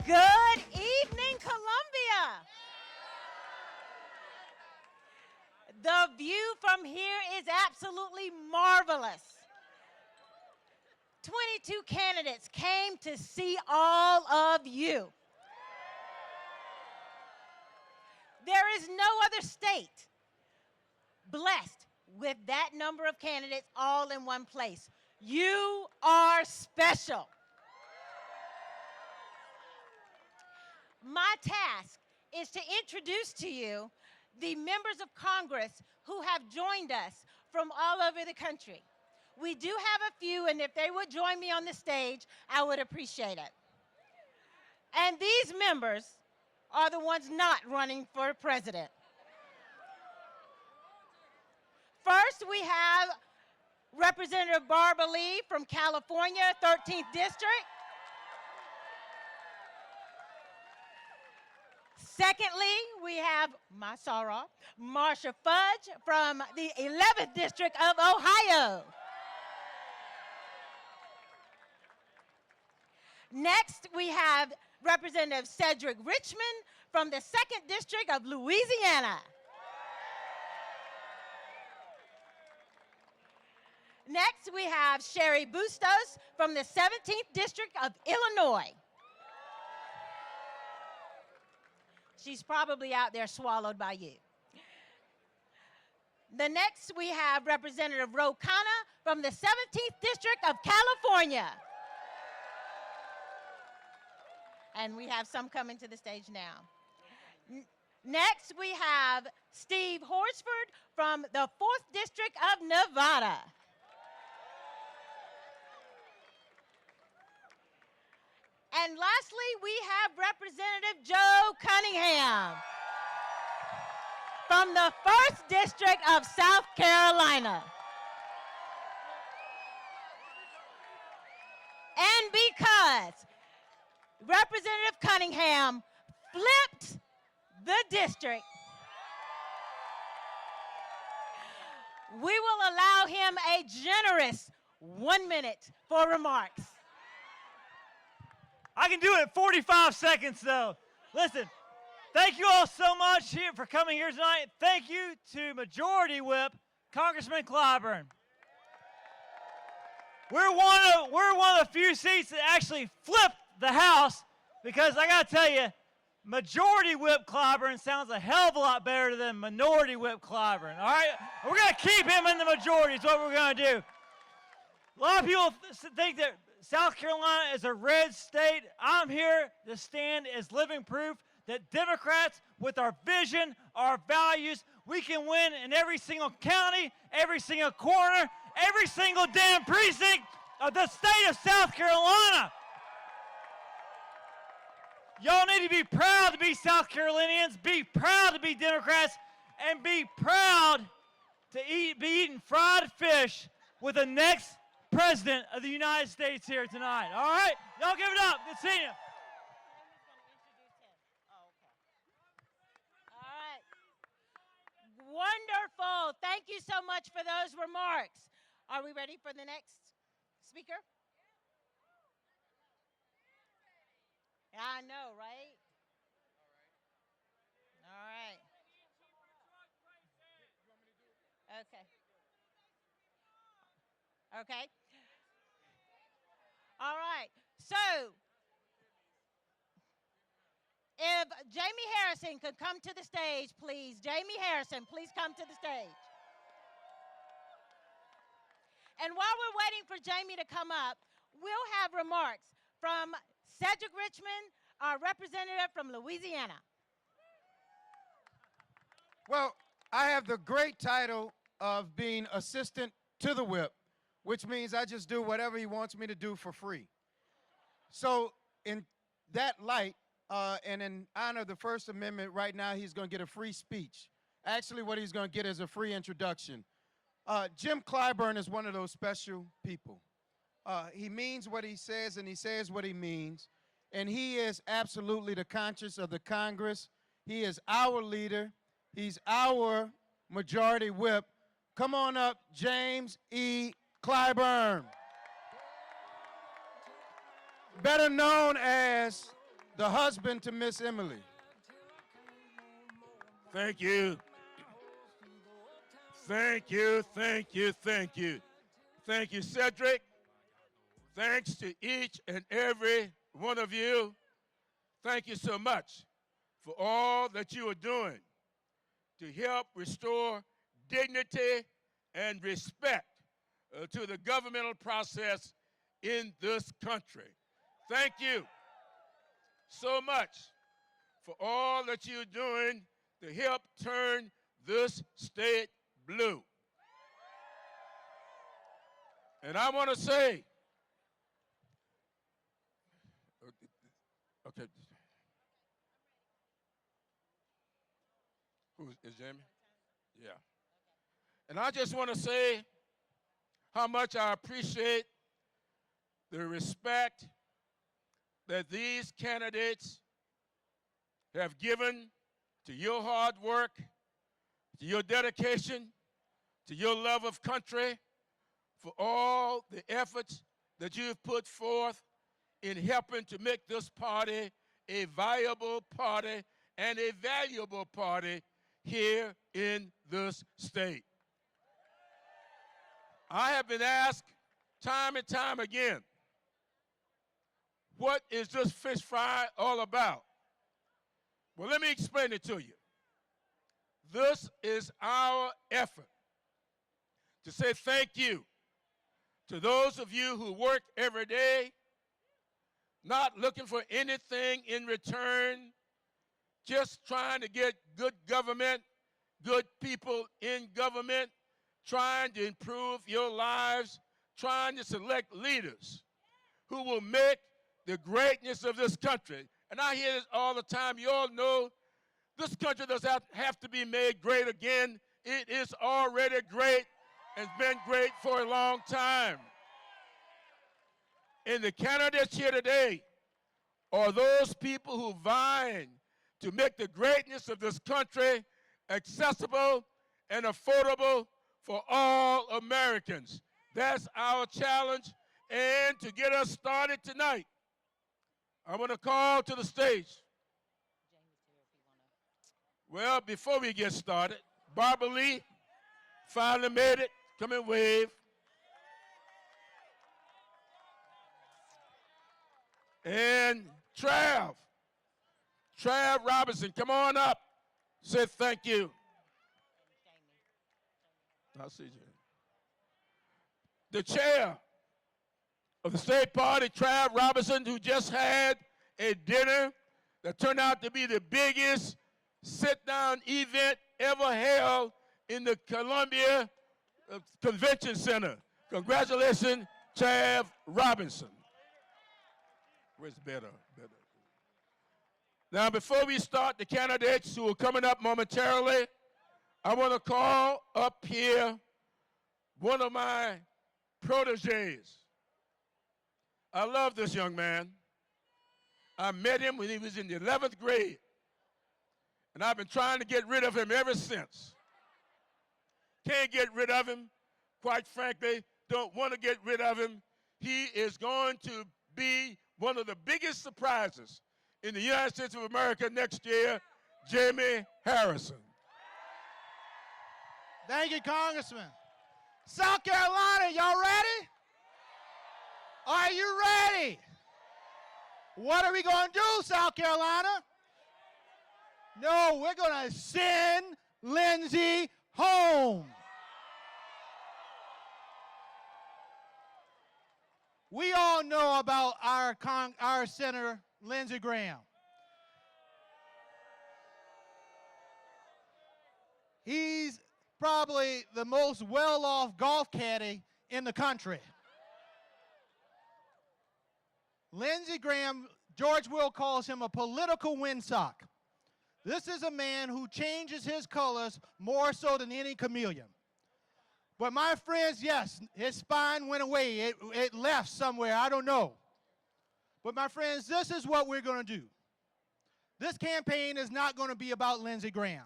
Good evening, Columbia. The view from here is absolutely marvelous. 22 candidates came to see all of you. There is no other state blessed with that number of candidates all in one place. You are special. My task is to introduce to you the members of Congress who have joined us from all over the country. We do have a few, and if they would join me on the stage, I would appreciate it. And these members are the ones not running for president. First, we have Representative Barbara Lee from California, 13th District. Secondly, we have Marsha Fudge from the 11th District of Ohio. Next, we have Representative Cedric Richmond from the 2nd District of Louisiana. Next, we have Sherry Bustos from the 17th District of Illinois. She's probably out there swallowed by you. The next, we have Representative Ro Khanna from the 17th District of California. And we have some coming to the stage now. Next, we have Steve Horsford from the 4th District of Nevada. And lastly, we have Representative Joe Cunningham from the 1st District of South Carolina. And because Representative Cunningham flipped the district, we will allow him a generous 1 minute for remarks. I can do it in 45 seconds, though. Listen, thank you all so much here for coming here tonight. Thank you to Majority Whip, Congressman Clyburn. We're one of the few seats that actually flipped the House, because I got to tell you, Majority Whip Clyburn sounds a hell of a lot better than Minority Whip Clyburn, all right? We're going to keep him in the majority is what we're going to do. A lot of people think that South Carolina is a red state. I'm here to stand as living proof that Democrats, with our vision, our values, we can win in every single county, every single corner, every single damn precinct of the state of South Carolina. Y'all need to be proud to be South Carolinians, be proud to be Democrats, and be proud to be eating fried fish with the next President of the United States here tonight. All right? Y'all give it up. Good seeing you. All right. Wonderful. Thank you so much for those remarks. Are we ready for the next speaker? I know, right? All right. Okay. Okay. All right. So, if Jamie Harrison could come to the stage, please. Jamie Harrison, please come to the stage. And while we're waiting for Jamie to come up, we'll have remarks from Cedric Richmond, our representative from Louisiana. Well, I have the great title of being assistant to the whip, which means I just do whatever he wants me to do for free. So in that light, and in honor of the First Amendment, right now he's going to get a free speech. Actually, what he's going to get is a free introduction. Jim Clyburn is one of those special people. He means what he says, and he says what he means. And he is absolutely the conscience of the Congress. He is our leader. He's our majority whip. Come on up, James E. Clyburn. Better known as the husband to Miss Emily. Thank you. Thank you, thank you, thank you. Thank you, Cedric. Thanks to each and every one of you. Thank you so much for all that you are doing to help restore dignity and respect to the governmental process in this country. Thank you so much for all that you're doing to help turn this state blue. And I want to say, okay. Who is Jamie? Yeah. And I just want to say how much I appreciate the respect that these candidates have given to your hard work, to your dedication, to your love of country, for all the efforts that you've put forth in helping to make this party a viable party and a valuable party here in this state. I have been asked time and time again, what is this fish fry all about? Well, let me explain it to you. This is our effort to say thank you to those of you who work every day, not looking for anything in return, just trying to get good government, good people in government, trying to improve your lives, trying to select leaders who will make the greatness of this country. And I hear this all the time. You all know this country doesn't have to be made great again. It is already great and has been great for a long time. And the candidates here today are those people who vying to make the greatness of this country accessible and affordable for all Americans. That's our challenge. And to get us started tonight, I want to call to the stage. Well, before we get started, Barbara Lee finally made it. Come and wave. And Trav Robinson, come on up. Say thank you. I'll see you. The chair of the state party, Trav Robinson, who just had a dinner that turned out to be the biggest sit-down event ever held in the Columbia Convention Center. Congratulations, Trav Robinson. Where's better? Now, before we start the candidates who are coming up momentarily, I want to call up here one of my proteges. I love this young man. I met him when he was in the 11th grade, and I've been trying to get rid of him ever since. Can't get rid of him, quite frankly, don't want to get rid of him. He is going to be one of the biggest surprises in the United States of America next year, Jamie Harrison. Thank you, Congressman. South Carolina, y'all ready? Are you ready? What are we going to do, South Carolina? No, we're going to send Lindsey home. We all know about our Senator, Lindsey Graham. He's probably the most well-off golf caddy in the country. Lindsey Graham, George Will calls him a political windsock. This is a man who changes his colors more so than any chameleon. But my friends, yes, his spine went away. It left somewhere, I don't know. But my friends, this is what we're going to do. This campaign is not going to be about Lindsey Graham.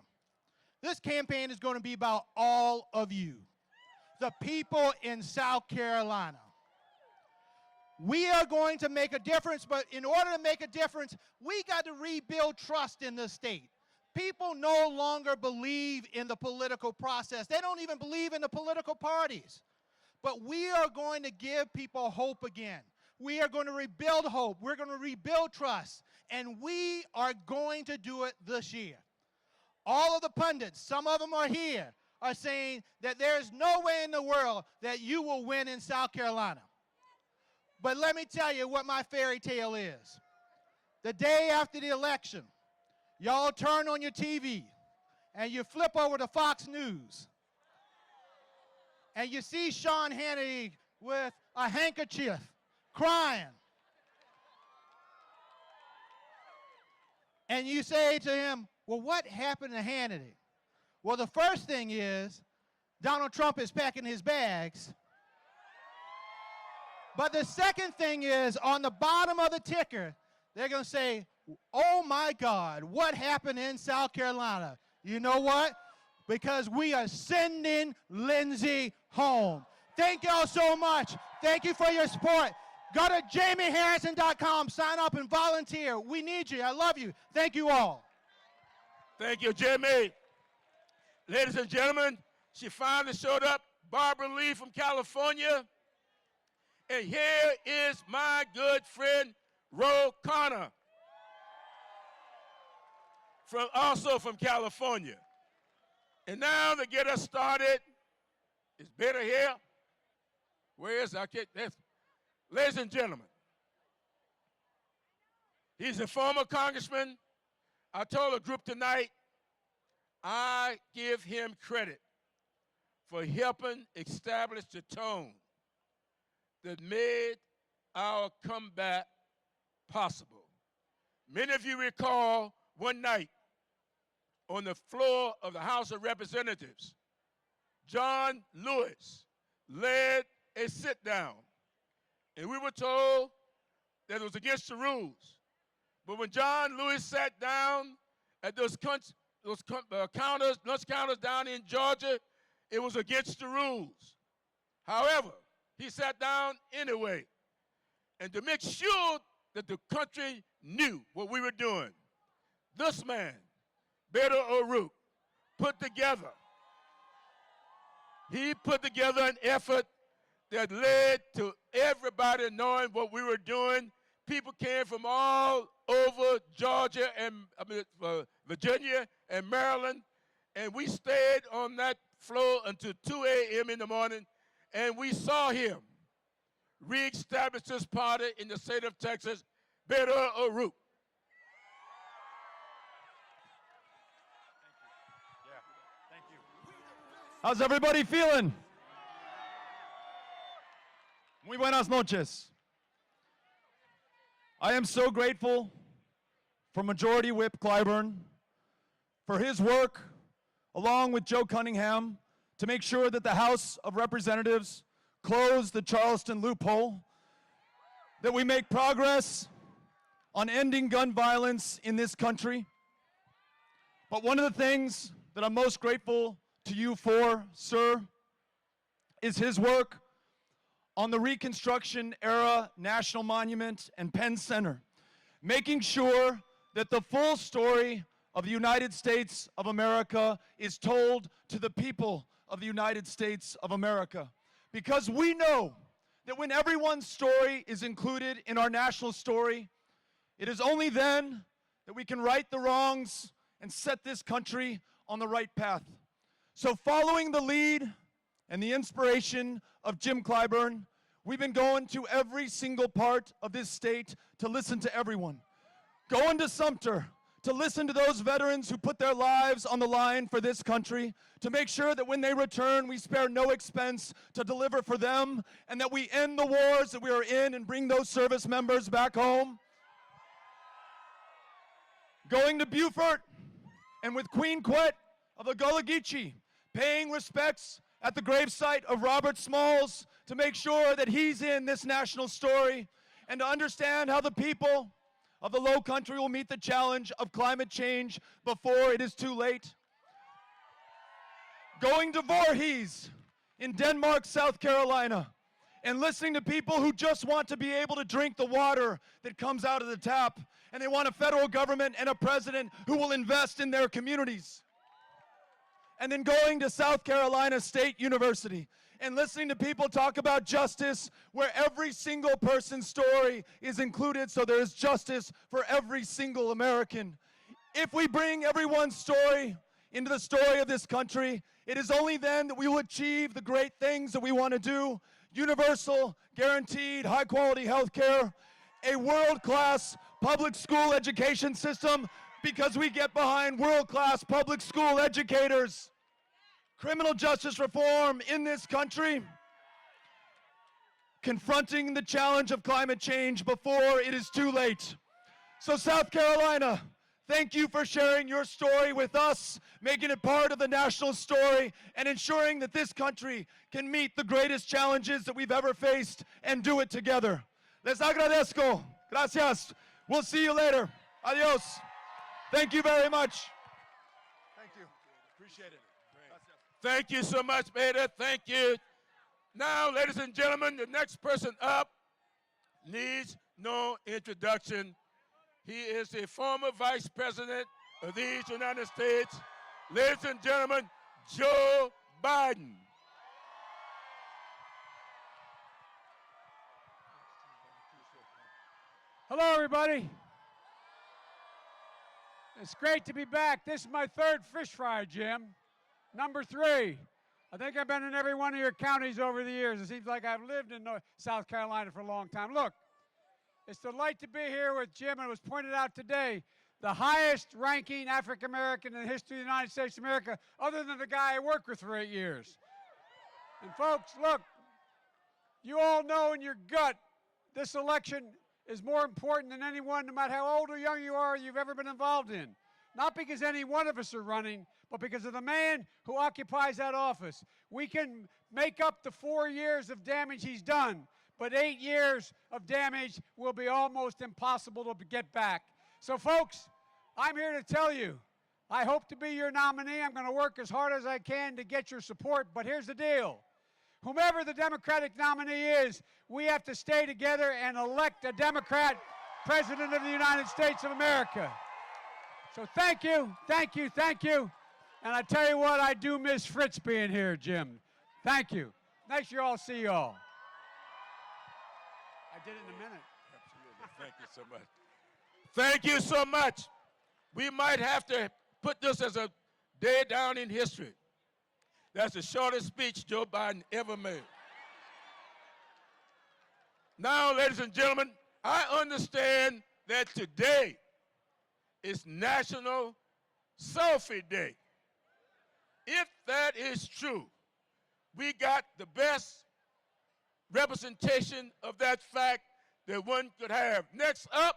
This campaign is going to be about all of you, the people in South Carolina. We are going to make a difference, but in order to make a difference, we got to rebuild trust in this state. People no longer believe in the political process. They don't even believe in the political parties. But we are going to give people hope again. We are going to rebuild hope. We're going to rebuild trust. And we are going to do it this year. All of the pundits, some of them are here, are saying that there is no way in the world that you will win in South Carolina. But let me tell you what my fairy tale is. The day after the election, y'all turn on your TV and you flip over to Fox News and you see Sean Hannity with a handkerchief crying. And you say to him, well, what happened to Hannity? Well, the first thing is Donald Trump is packing his bags. But the second thing is, on the bottom of the ticker, they're going to say, oh my God, what happened in South Carolina? You know what? Because we are sending Lindsey home. Thank y'all so much. Thank you for your support. Go to jamieharrison.com, sign up and volunteer. We need you. I love you. Thank you all. Thank you, Jamie. Ladies and gentlemen, she finally showed up, Barbara Lee from California. And here is my good friend, Ro Connor, also from California. And now to get us started, is Better here? Where is it? Ladies and gentlemen, he's a former congressman. I told a group tonight, I give him credit for helping establish the tone that made our comeback possible. Many of you recall one night on the floor of the House of Representatives, John Lewis led a sit-down, and we were told that it was against the rules. But when John Lewis sat down at those lunch counters down in Georgia, it was against the rules. However, he sat down anyway. And to make sure that the country knew what we were doing, this man, Beto O'Rourke, put together an effort that led to everybody knowing what we were doing. People came from all over Georgia and Virginia and Maryland, and we stayed on that floor until 2 a.m. in the morning, and we saw him reestablish this party in the state of Texas, Beto O'Rourke. Thank you. How's everybody feeling? Muy buenas noches. I am so grateful for Majority Whip Clyburn, for his work, along with Joe Cunningham, to make sure that the House of Representatives close the Charleston loophole, that we make progress on ending gun violence in this country. But one of the things that I'm most grateful to you for, sir, is his work on the Reconstruction Era National Monument and Penn Center, making sure that the full story of the United States of America is told to the people of the United States of America. Because we know that when everyone's story is included in our national story, it is only then that we can right the wrongs and set this country on the right path. So following the lead and the inspiration of Jim Clyburn, we've been going to every single part of this state to listen to everyone. Going to Sumter to listen to those veterans who put their lives on the line for this country, to make sure that when they return, we spare no expense to deliver for them, and that we end the wars that we are in and bring those service members back home. Going to Beaufort, and with Queen Quet of the Gullah Geechee, paying respects at the gravesite of Robert Smalls to make sure that he's in this national story, and to understand how the people of the Low Country will meet the challenge of climate change before it is too late. Going to Voorhees in Denmark, South Carolina, and listening to people who just want to be able to drink the water that comes out of the tap, and they want a federal government and a president who will invest in their communities. And then going to South Carolina State University and listening to people talk about justice, where every single person's story is included, so there is justice for every single American. If we bring everyone's story into the story of this country, it is only then that we will achieve the great things that we want to do: universal, guaranteed, high-quality health care, a world-class public school education system, because we get behind world-class public school educators, criminal justice reform in this country, confronting the challenge of climate change before it is too late. So South Carolina, thank you for sharing your story with us, making it part of the national story, and ensuring that this country can meet the greatest challenges that we've ever faced and do it together. Les agradezco. Gracias. We'll see you later. Adios. Thank you very much. Thank you. Appreciate it. Thank you so much, Beta. Thank you. Now, ladies and gentlemen, the next person up needs no introduction. He is the former Vice President of these United States. Ladies and gentlemen, Joe Biden. Hello, everybody. It's great to be back. This is my third fish fry, Jim. Number 3. I think I've been in every one of your counties over the years. It seems like I've lived in South Carolina for a long time. Look, it's a delight to be here with Jim, and it was pointed out today, the highest ranking African-American in the history of the United States of America, other than the guy I worked with for 8 years. And folks, look, you all know in your gut, this election is more important than anyone, no matter how old or young you are, you've ever been involved in. Not because any one of us are running, but because of the man who occupies that office. We can make up the 4 years of damage he's done, but 8 years of damage will be almost impossible to get back. So folks, I'm here to tell you, I hope to be your nominee. I'm going to work as hard as I can to get your support, but here's the deal. Whomever the Democratic nominee is, we have to stay together and elect a Democrat President of the United States of America. So thank you, thank you, thank you. And I tell you what, I do miss Fritz being here, Jim. Thank you. Next year I'll see you all. I did it in a minute. Absolutely. Thank you so much. Thank you so much. We might have to put this as a day down in history. That's the shortest speech Joe Biden ever made. Now, ladies and gentlemen, I understand that today is National Selfie Day. If that is true, we got the best representation of that fact that one could have. Next up,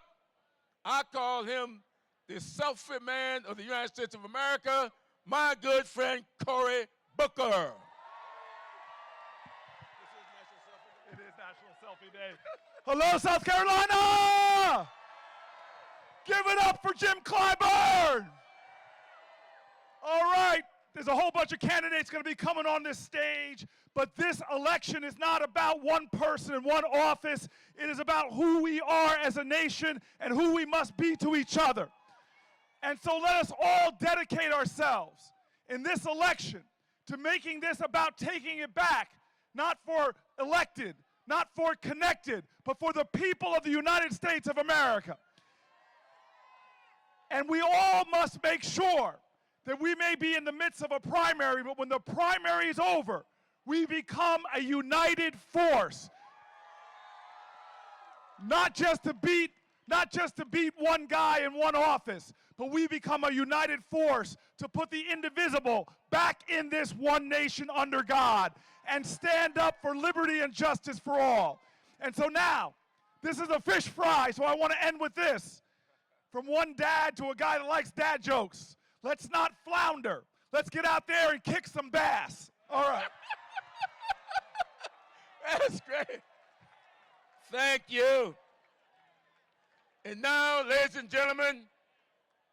I call him the selfie man of the United States of America, my good friend Cory Booker. It is National Selfie Day. Hello, South Carolina! Give it up for Jim Clyburn! All right, there's a whole bunch of candidates going to be coming on this stage, but this election is not about one person and one office. It is about who we are as a nation and who we must be to each other. And so let us all dedicate ourselves in this election to making this about taking it back, not for elected, not for connected, but for the people of the United States of America. And we all must make sure that we may be in the midst of a primary, but when the primary is over, we become a united force. Not just to beat one guy in one office, but we become a united force to put the indivisible back in this one nation under God and stand up for liberty and justice for all. And so now, this is a fish fry, so I want to end with this. From one dad to a guy that likes dad jokes. Let's not flounder. Let's get out there and kick some bass. All right. That's great. Thank you. And now, ladies and gentlemen,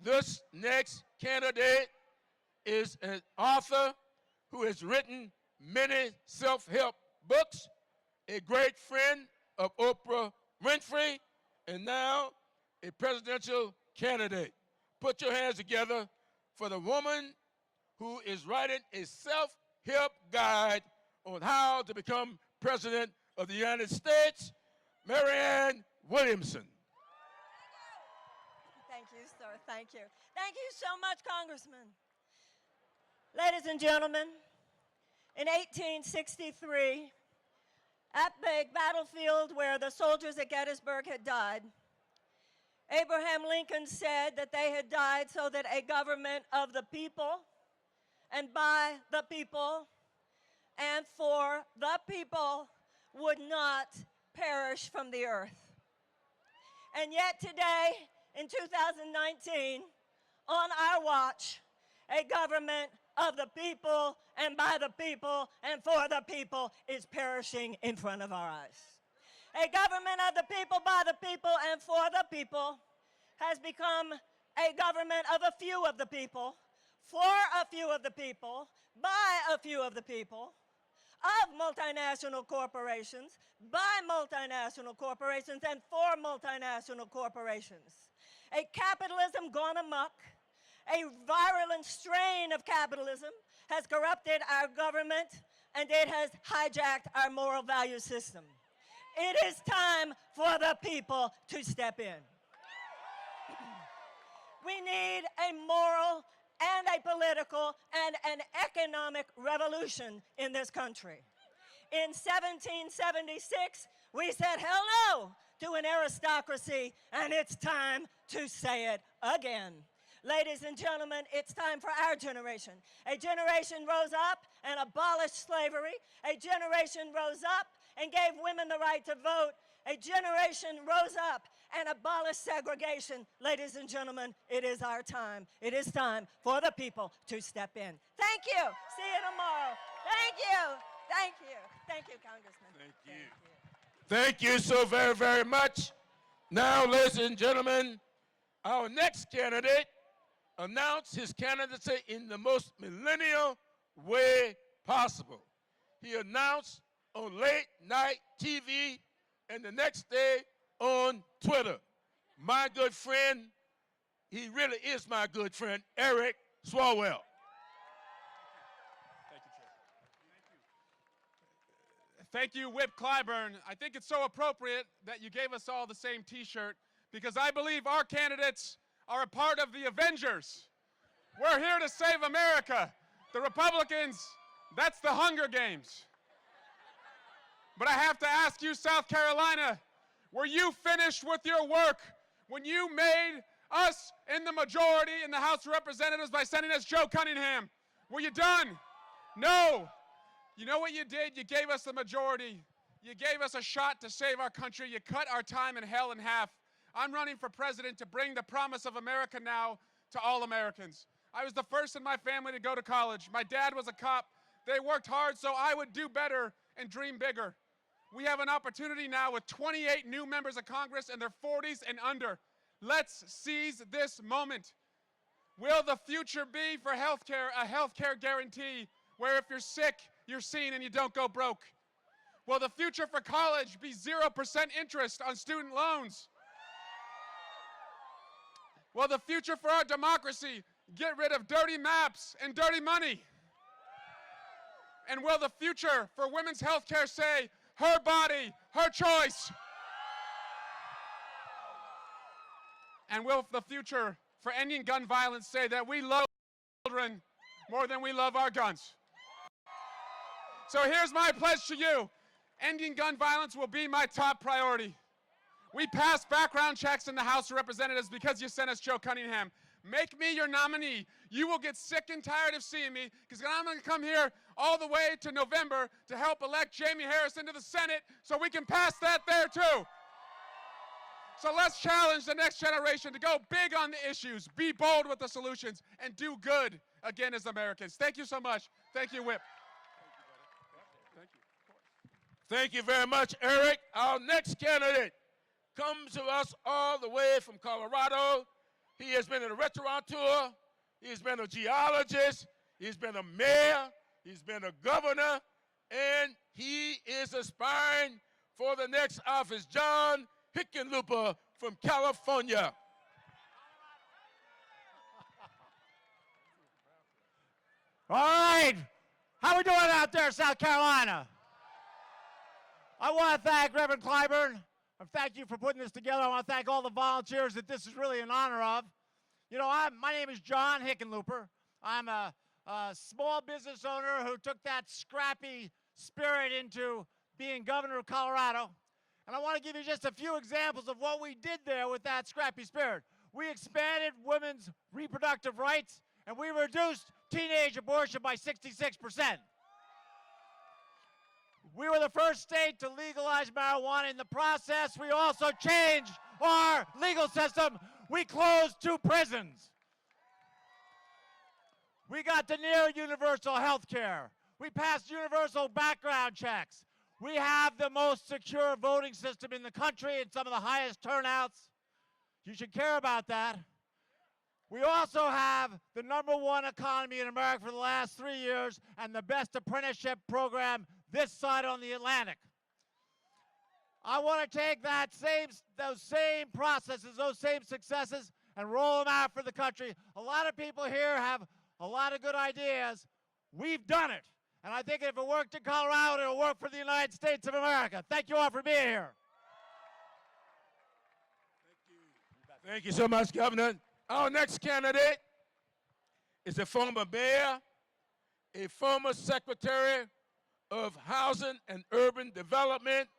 this next candidate is an author who has written many self-help books, a great friend of Oprah Winfrey, and now a presidential candidate. Put your hands together for the woman who is writing a self-help guide on how to become president of the United States, Marianne Williamson. Thank you, sir. Thank you. Thank you so much, Congressman. Ladies and gentlemen, in 1863, at the battlefield where the soldiers at Gettysburg had died, Abraham Lincoln said that they had died so that a government of the people and by the people and for the people would not perish from the earth. And yet today, in 2019, on our watch, a government of the people and by the people and for the people is perishing in front of our eyes. A government of the people, by the people, and for the people has become a government of a few of the people, for a few of the people, by a few of the people, of multinational corporations, by multinational corporations, and for multinational corporations. A capitalism gone amok, a virulent strain of capitalism has corrupted our government, and it has hijacked our moral value system. It is time for the people to step in. We need a moral and a political and an economic revolution in this country. In 1776, we said hello to an aristocracy, and it's time to say it again. Ladies and gentlemen, it's time for our generation. A generation rose up and abolished slavery. A generation rose up and gave women the right to vote. A generation rose up and abolished segregation. Ladies and gentlemen, it is our time. It is time for the people to step in. Thank you. See you tomorrow. Thank you. Thank you. Thank you, Congressman. Thank you. Thank you so very, very much. Now, ladies and gentlemen, our next candidate announced his candidacy in the most millennial way possible. He announced on late night TV and the next day on Twitter. My good friend, he really is my good friend, Eric Swalwell. Thank you, Whip Clyburn. I think it's so appropriate that you gave us all the same t-shirt because I believe our candidates are a part of the Avengers. We're here to save America. The Republicans, that's the Hunger Games. But I have to ask you, South Carolina, were you finished with your work when you made us in the majority in the House of Representatives by sending us Joe Cunningham? Were you done? No. You know what you did? You gave us the majority. You gave us a shot to save our country. You cut our time in hell in half. I'm running for president to bring the promise of America now to all Americans. I was the first in my family to go to college. My dad was a cop. They worked hard so I would do better and dream bigger. We have an opportunity now with 28 new members of Congress in their 40s and under. Let's seize this moment. Will the future be for healthcare a healthcare guarantee where if you're sick, you're seen and you don't go broke? Will the future for college be 0% interest on student loans? Will the future for our democracy get rid of dirty maps and dirty money? And will the future for women's health care say, her body, her choice? And will the future for ending gun violence say that we love children more than we love our guns? So here's my pledge to you. Ending gun violence will be my top priority. We passed background checks in the House of Representatives because you sent us Joe Cunningham. Make me your nominee. You will get sick and tired of seeing me because I'm going to come here all the way to November to help elect Jamie Harris into the Senate so we can pass that there too. So let's challenge the next generation to go big on the issues, be bold with the solutions, and do good again as Americans. Thank you so much. Thank you, Whip. Thank you. Thank you very much, Eric. Our next candidate comes to us all the way from Colorado. He has been a restaurateur. He's been a geologist. He's been a mayor. He's been a governor. and he is aspiring for the next office, John Hickenlooper from California. All right. How we doing out there, South Carolina? I want to thank Reverend Clyburn, and thank you for putting this together. I want to thank all the volunteers that this is really an honor of. You know, my name is John Hickenlooper. I'm a small business owner who took that scrappy spirit into being governor of Colorado. And I want to give you just a few examples of what we did there with that scrappy spirit. We expanded women's reproductive rights, and we reduced teenage abortion by 66%. We were the first state to legalize marijuana. In the process, we also changed our legal system. We closed 2 prisons. We got to near universal health care. We passed universal background checks. We have the most secure voting system in the country and some of the highest turnouts. You should care about that. We also have the #1 economy in America for the last 3 years and the best apprenticeship program this side on the Atlantic. I want to take those same processes, those same successes, and roll them out for the country. A lot of people here have a lot of good ideas. We've done it. And I think if it worked in Colorado, it'll work for the United States of America. Thank you all for being here. Thank you so much, Governor. Our next candidate is a former mayor, a former secretary of Housing and Urban Development,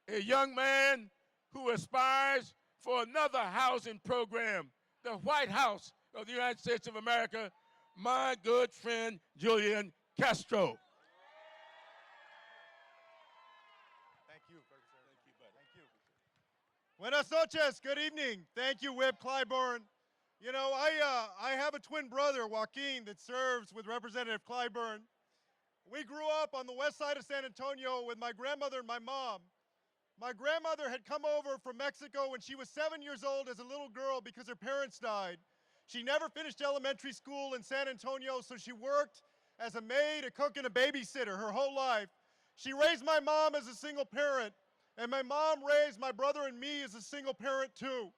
a young man who aspires for another housing program, the White House of the United States of America, my good friend, Julian Castro. Thank you, sir. Thank you, buddy. Thank you. Buenas noches. Good evening. Thank you, Whip Clyburn. You know, I have a twin brother, Joaquin, that serves with Representative Clyburn. We grew up on the west side of San Antonio with my grandmother and my mom. My grandmother had come over from Mexico when she was 7 years old as a little girl because her parents died. She never finished elementary school in San Antonio, so she worked as a maid, a cook, and a babysitter her whole life. She raised my mom as a single parent, and my mom raised my brother and me as a single parent too.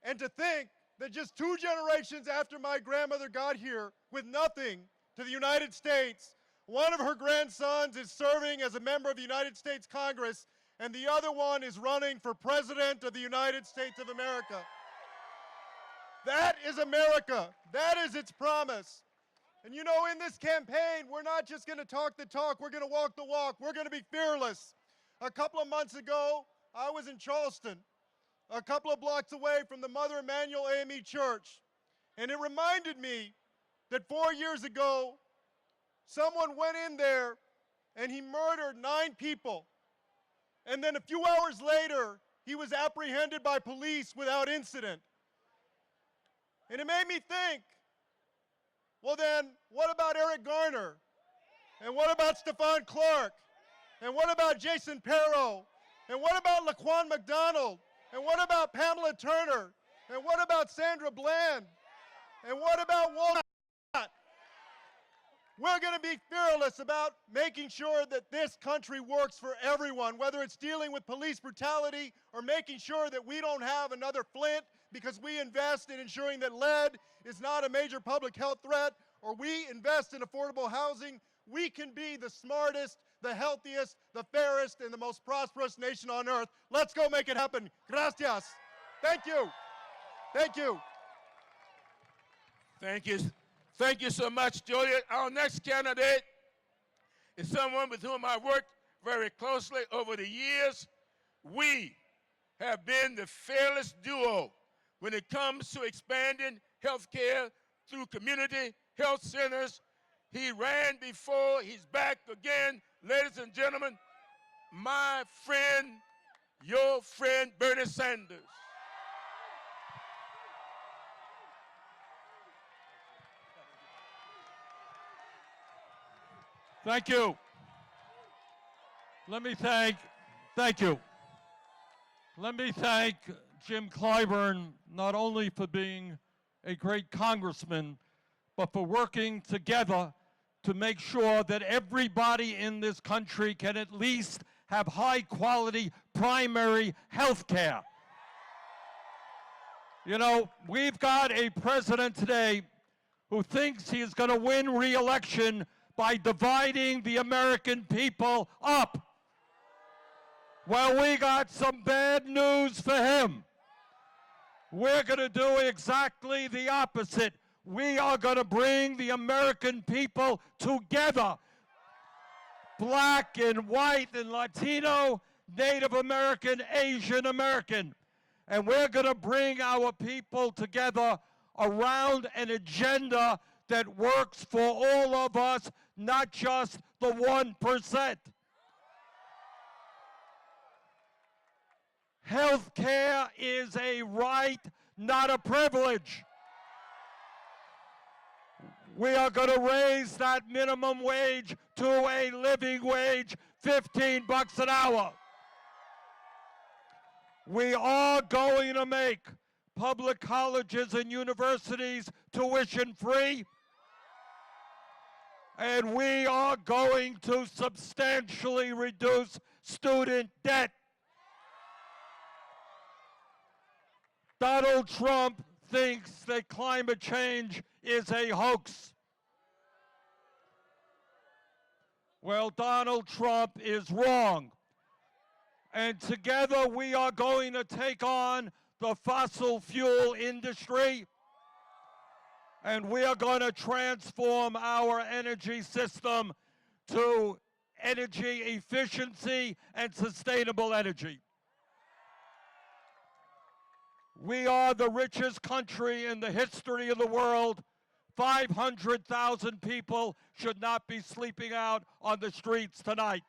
And to think that just 2 generations after my grandmother got here with nothing to the United States, one of her grandsons is serving as a member of the United States Congress, and the other one is running for President of the United States of America. That is America. That is its promise. And you know, in this campaign, we're not just going to talk the talk, we're going to walk the walk. We're going to be fearless. A couple of months ago, I was in Charleston, a couple of blocks away from the Mother Emanuel AME Church. And it reminded me that 4 years ago, someone went in there and he murdered 9 people. And then a few hours later, he was apprehended by police without incident. And it made me think, well then, what about Eric Garner? And what about Stephon Clark? And what about Jason Perro? And what about Laquan McDonald? And what about Pamela Turner? And what about Sandra Bland? And what about Walter? We're going to be fearless about making sure that this country works for everyone, whether it's dealing with police brutality or making sure that we don't have another Flint because we invest in ensuring that lead is not a major public health threat, or we invest in affordable housing. We can be the smartest, the healthiest, the fairest, and the most prosperous nation on earth. Let's go make it happen. Gracias. Thank you. Thank you. Thank you. Thank you so much, Julian. Our next candidate is someone with whom I worked very closely over the years. We have been the fearless duo when it comes to expanding health care through community health centers. He ran before, he's back again. Ladies and gentlemen, my friend, your friend, Bernie Sanders. Thank you. Let me thank Jim Clyburn not only for being a great congressman, but for working together to make sure that everybody in this country can at least have high-quality primary health care. You know, we've got a president today who thinks he is going to win re-election by dividing the American people up. Well, we got some bad news for him. We're going to do exactly the opposite. We are going to bring the American people together. Black and white and Latino, Native American, Asian American. And we're going to bring our people together around an agenda that works for all of us, not just the 1%. Health care is a right, not a privilege. We are going to raise that minimum wage to a living wage, $15 an hour. We are going to make public colleges and universities tuition free. And we are going to substantially reduce student debt. Donald Trump thinks that climate change is a hoax. Well, Donald Trump is wrong. And together we are going to take on the fossil fuel industry, and we are going to transform our energy system to energy efficiency and sustainable energy. We are the richest country in the history of the world. 500,000 people should not be sleeping out on the streets tonight.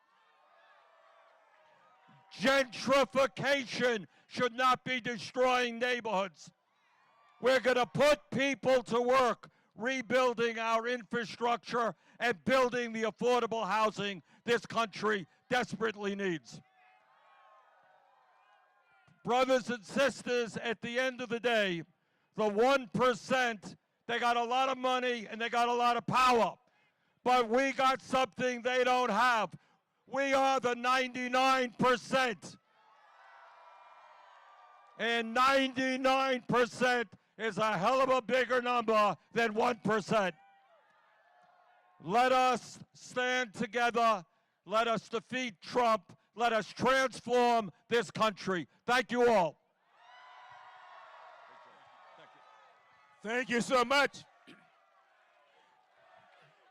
Gentrification should not be destroying neighborhoods. We're going to put people to work rebuilding our infrastructure and building the affordable housing this country desperately needs. Brothers and sisters, at the end of the day, the 1%, they got a lot of money and they got a lot of power. But we got something they don't have. We are the 99%. And 99% is a hell of a bigger number than 1%. Let us stand together. Let us defeat Trump. Let us transform this country. Thank you all. Thank you so much,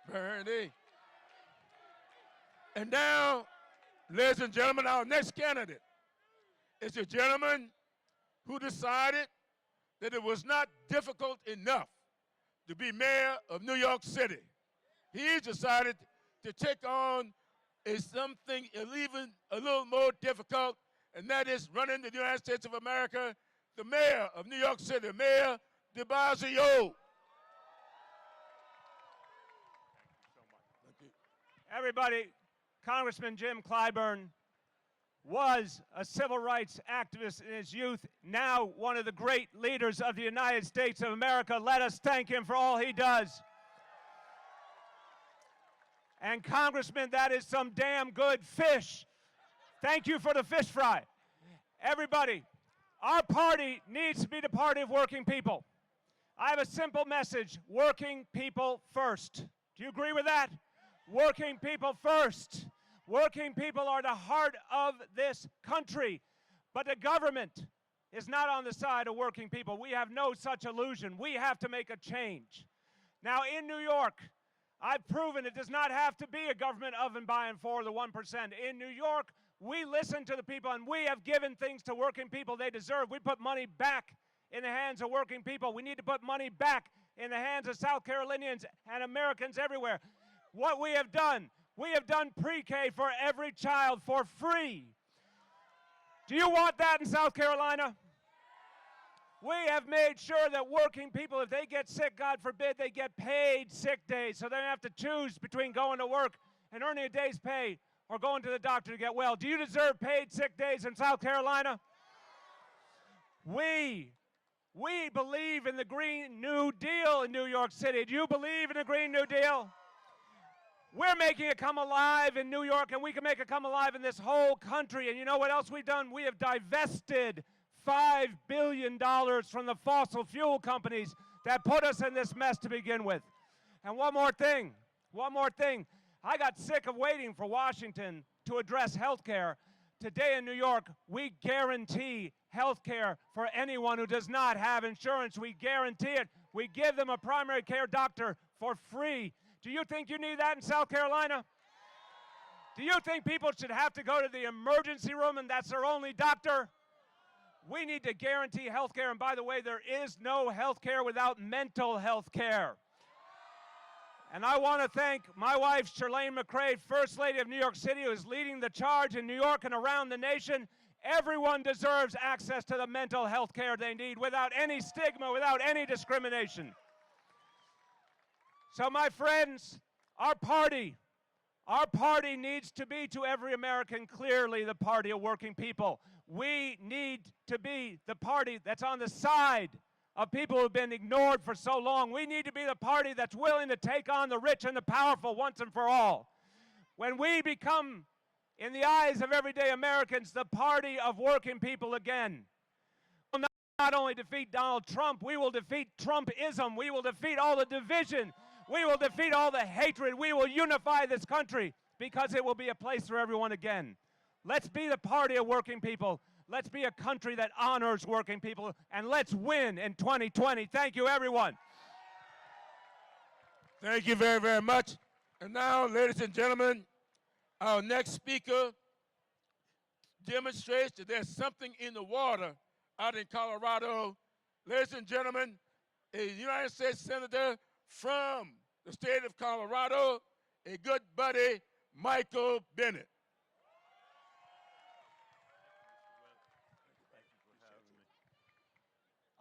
Bernie. And now, ladies and gentlemen, our next candidate is a gentleman who decided that it was not difficult enough to be mayor of New York City. He decided to take on something even a little more difficult, and that is running the United States of America, the mayor of New York City, Mayor Blasio. Everybody, Congressman Jim Clyburn was a civil rights activist in his youth, now one of the great leaders of the United States of America. Let us thank him for all he does. And Congressman, that is some damn good fish. Thank you for the fish fry. Everybody, our party needs to be the party of working people. I have a simple message: working people first. Do you agree with that? Working people first. Working people are the heart of this country. But the government is not on the side of working people. We have no such illusion. We have to make a change. Now, in New York, I've proven it does not have to be a government of and by and for the 1%. In New York, we listen to the people, and we have given things to working people they deserve. We put money back in the hands of working people. We need to put money back in the hands of South Carolinians and Americans everywhere. What we have done pre-K for every child for free. Do you want that in South Carolina? We have made sure that working people, if they get sick, God forbid, they get paid sick days, so they don't have to choose between going to work and earning a day's pay or going to the doctor to get well. Do you deserve paid sick days in South Carolina? We believe in the Green New Deal in New York City. Do you believe in the Green New Deal? We're making it come alive in New York, and we can make it come alive in this whole country. And you know what else we've done? We have divested $5 billion from the fossil fuel companies that put us in this mess to begin with. And one more thing. I got sick of waiting for Washington to address health care. Today in New York, we guarantee health care for anyone who does not have insurance. We guarantee it. We give them a primary care doctor for free. Do you think you need that in South Carolina? Do you think people should have to go to the emergency room and that's their only doctor? We need to guarantee health care. And by the way, there is no health care without mental health care. And I want to thank my wife, Shirlane McCray, First Lady of New York City, who is leading the charge in New York and around the nation. Everyone deserves access to the mental health care they need without any stigma, without any discrimination. So my friends, our party needs to be to every American clearly the party of working people. We need to be the party that's on the side of people who've been ignored for so long. We need to be the party that's willing to take on the rich and the powerful once and for all. When we become, in the eyes of everyday Americans, the party of working people again, we will not only defeat Donald Trump, we will defeat Trumpism, we will defeat all the division, we will defeat all the hatred. We will unify this country because it will be a place for everyone again. Let's be the party of working people. Let's be a country that honors working people, and let's win in 2020. Thank you, everyone. Thank you very, very much. And now, ladies and gentlemen, our next speaker demonstrates that there's something in the water out in Colorado. Ladies and gentlemen, a United States Senator from the state of Colorado, a good buddy, Michael Bennet.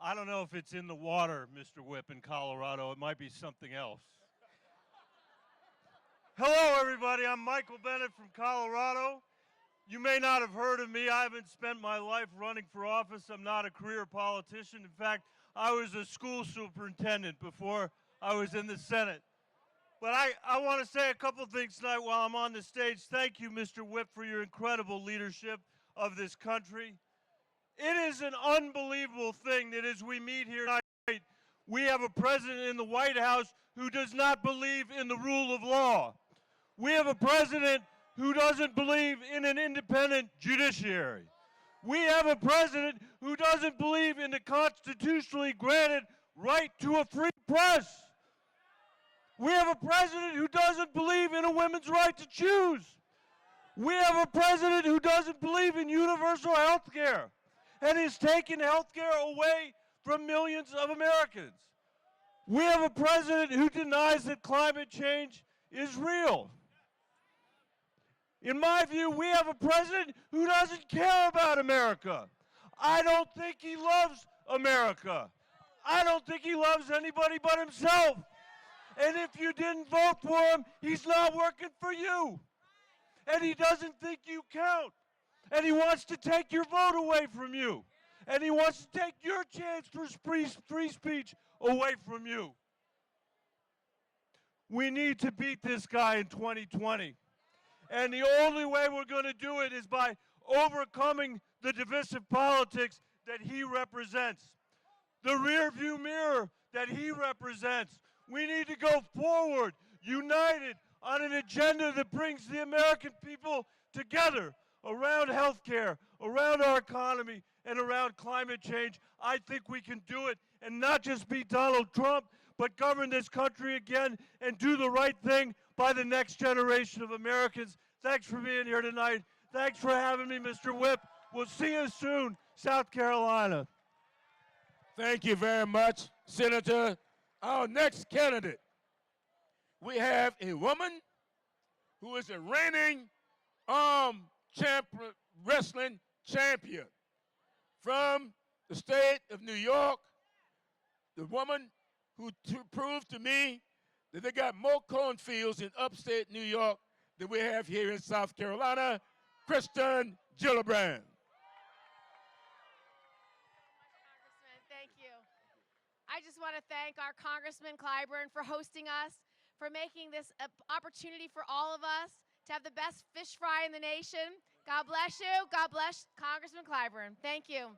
I don't know if it's in the water, Mr. Whip, in Colorado. It might be something else. Hello, everybody. I'm Michael Bennet from Colorado. You may not have heard of me. I haven't spent my life running for office. I'm not a career politician. In fact, I was a school superintendent before I was in the Senate. But I want to say a couple things tonight while I'm on the stage. Thank you, Mr. Whip, for your incredible leadership of this country. It is an unbelievable thing that as we meet here tonight, we have a president in the White House who does not believe in the rule of law. We have a president who doesn't believe in an independent judiciary. We have a president who doesn't believe in the constitutionally granted right to a free press. We have a president who doesn't believe in a women's right to choose. We have a president who doesn't believe in universal health care and is taking health care away from millions of Americans. We have a president who denies that climate change is real. In my view, we have a president who doesn't care about America. I don't think he loves America. I don't think he loves anybody but himself. And if you didn't vote for him, he's not working for you. And he doesn't think you count. And he wants to take your vote away from you. And he wants to take your chance for free speech away from you. We need to beat this guy in 2020. And the only way we're going to do it is by overcoming the divisive politics that he represents, the rearview mirror that he represents. We need to go forward, united, on an agenda that brings the American people together around health care, around our economy, and around climate change. I think we can do it and not just be Donald Trump, but govern this country again and do the right thing by the next generation of Americans. Thanks for being here tonight. Thanks for having me, Mr. Whip. We'll see you soon, South Carolina. Thank you very much, Senator. Our next candidate, we have a woman who is a reigning wrestling champion from the state of New York, the woman who proved to me that they got more cornfields in upstate New York than we have here in South Carolina, Kirsten Gillibrand. Congressman, thank you. I just want to thank our Congressman Clyburn for hosting us, for making this an opportunity for all of us to have the best fish fry in the nation. God bless you. God bless Congressman Clyburn. Thank you.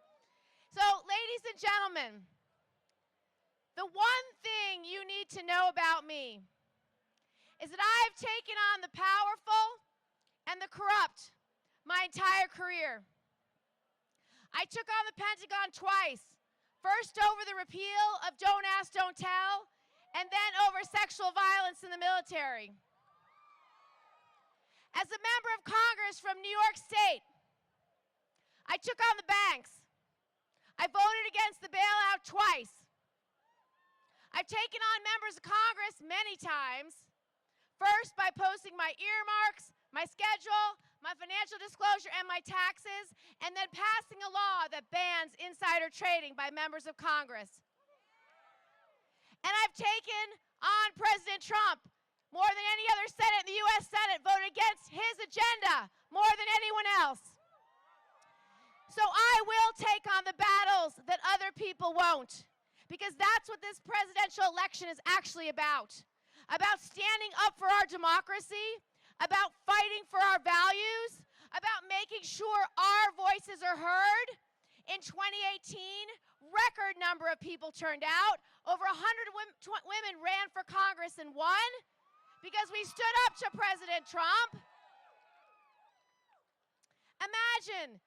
So, ladies and gentlemen, the one thing you need to know about me is that I've taken on the powerful and the corrupt my entire career. I took on the Pentagon twice, first over the repeal of Don't Ask, Don't Tell, and then over sexual violence in the military. As a member of Congress from New York State, I took on the banks. I voted against the bailout twice. I've taken on members of Congress many times, first by posting my earmarks, my schedule, my financial disclosure, and my taxes, and then passing a law that bans insider trading by members of Congress. And I've taken on President Trump more than any other Senate in the U.S. Senate, voted against his agenda more than anyone else. So I will take on the battles that other people won't, because that's what this presidential election is actually about standing up for our democracy, about fighting for our values, about making sure our voices are heard. In 2018, record number of people turned out. Over 100 women ran for Congress and won because we stood up to President Trump. Imagine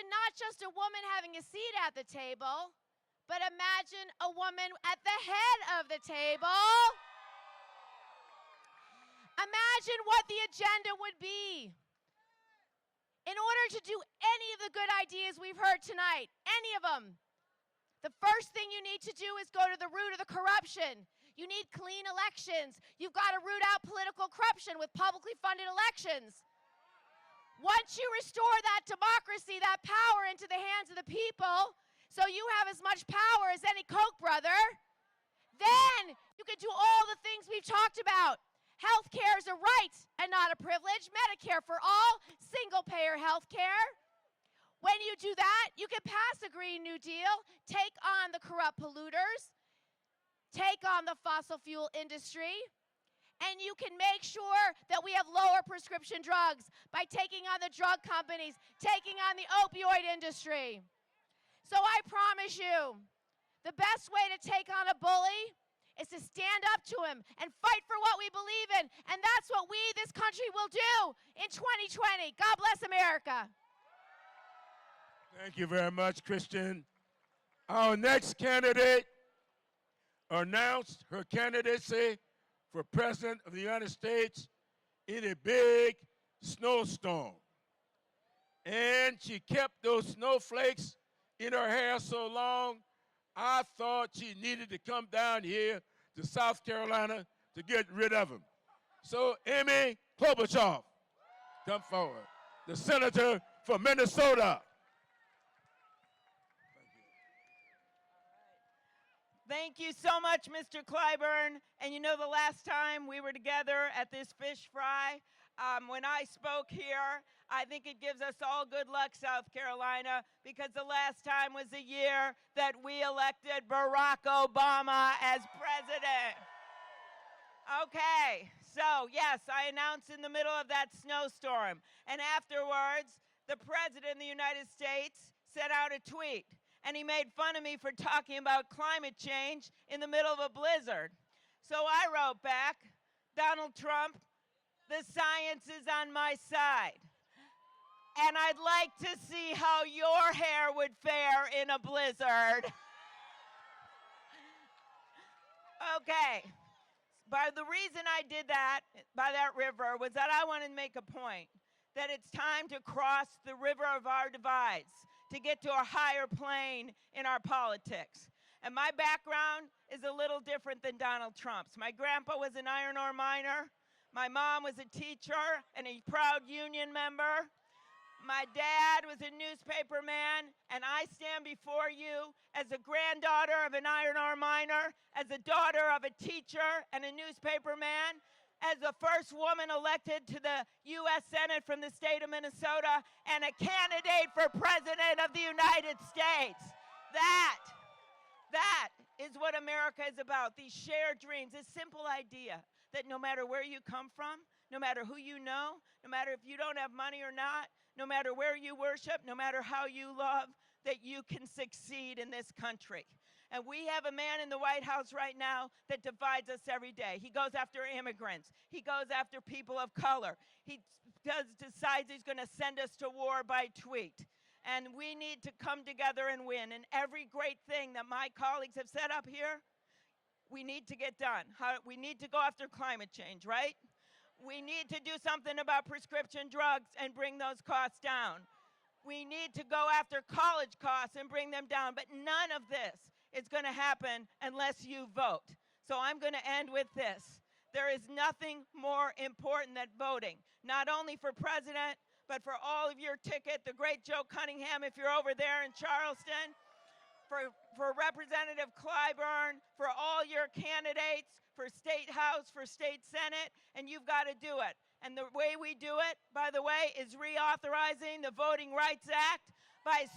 not just a woman having a seat at the table, but imagine a woman at the head of the table. Imagine what the agenda would be. In order to do any of the good ideas we've heard tonight, any of them, the first thing you need to do is go to the root of the corruption. You need clean elections. You've got to root out political corruption with publicly funded elections. Once you restore that democracy, that power into the hands of the people, so you have as much power as any Koch brother, then you can do all the things we've talked about. Health care is a right and not a privilege. Medicare for all, single-payer health care. When you do that, you can pass a Green New Deal, take on the corrupt polluters, take on the fossil fuel industry, and you can make sure that we have lower prescription drugs by taking on the drug companies, taking on the opioid industry. So I promise you, the best way to take on a bully is to stand up to him and fight for what we believe in. And that's what we, this country, will do in 2020. God bless America. Thank you very much, Kirsten. Our next candidate announced her candidacy for President of the United States in a big snowstorm. And she kept those snowflakes in her hair so long, I thought she needed to come down here to South Carolina to get rid of them. So, Amy Klobuchar, come forward. The senator from Minnesota. Thank you so much, Mr. Clyburn. And you know, the last time we were together at this fish fry, when I spoke here, I think it gives us all good luck, South Carolina, because the last time was the year that we elected Barack Obama as president. Okay, so yes, I announced in the middle of that snowstorm. And afterwards, the president of the United States sent out a tweet. And he made fun of me for talking about climate change in the middle of a blizzard. So I wrote back, Donald Trump, the science is on my side. And I'd like to see how your hair would fare in a blizzard. Okay. But the reason I did that by that river was that I wanted to make a point that it's time to cross the river of our divides to get to a higher plane in our politics. And my background is a little different than Donald Trump's. My grandpa was an iron ore miner. My mom was a teacher and a proud union member. My dad was a newspaper man, and I stand before you as a granddaughter of an iron ore miner, as a daughter of a teacher and a newspaper man, as the first woman elected to the U.S. Senate from the state of Minnesota, and a candidate for President of the United States. That is what America is about. These shared dreams, this simple idea that no matter where you come from, no matter who you know, no matter if you don't have money or not, no matter where you worship, no matter how you love, that you can succeed in this country. And we have a man in the White House right now that divides us every day. He goes after immigrants. He goes after people of color. He decides he's going to send us to war by tweet. And we need to come together and win. And every great thing that my colleagues have set up here, we need to get done. We need to go after climate change, right? We need to do something about prescription drugs and bring those costs down. We need to go after college costs and bring them down. But none of this is going to happen unless you vote. So I'm going to end with this. There is nothing more important than voting, not only for president, but for all of your ticket, the great Joe Cunningham, if you're over there in Charleston, for Representative Clyburn, for all your candidates, for State House, for State Senate, and you've got to do it. And the way we do it, by the way, is reauthorizing the Voting Rights Act by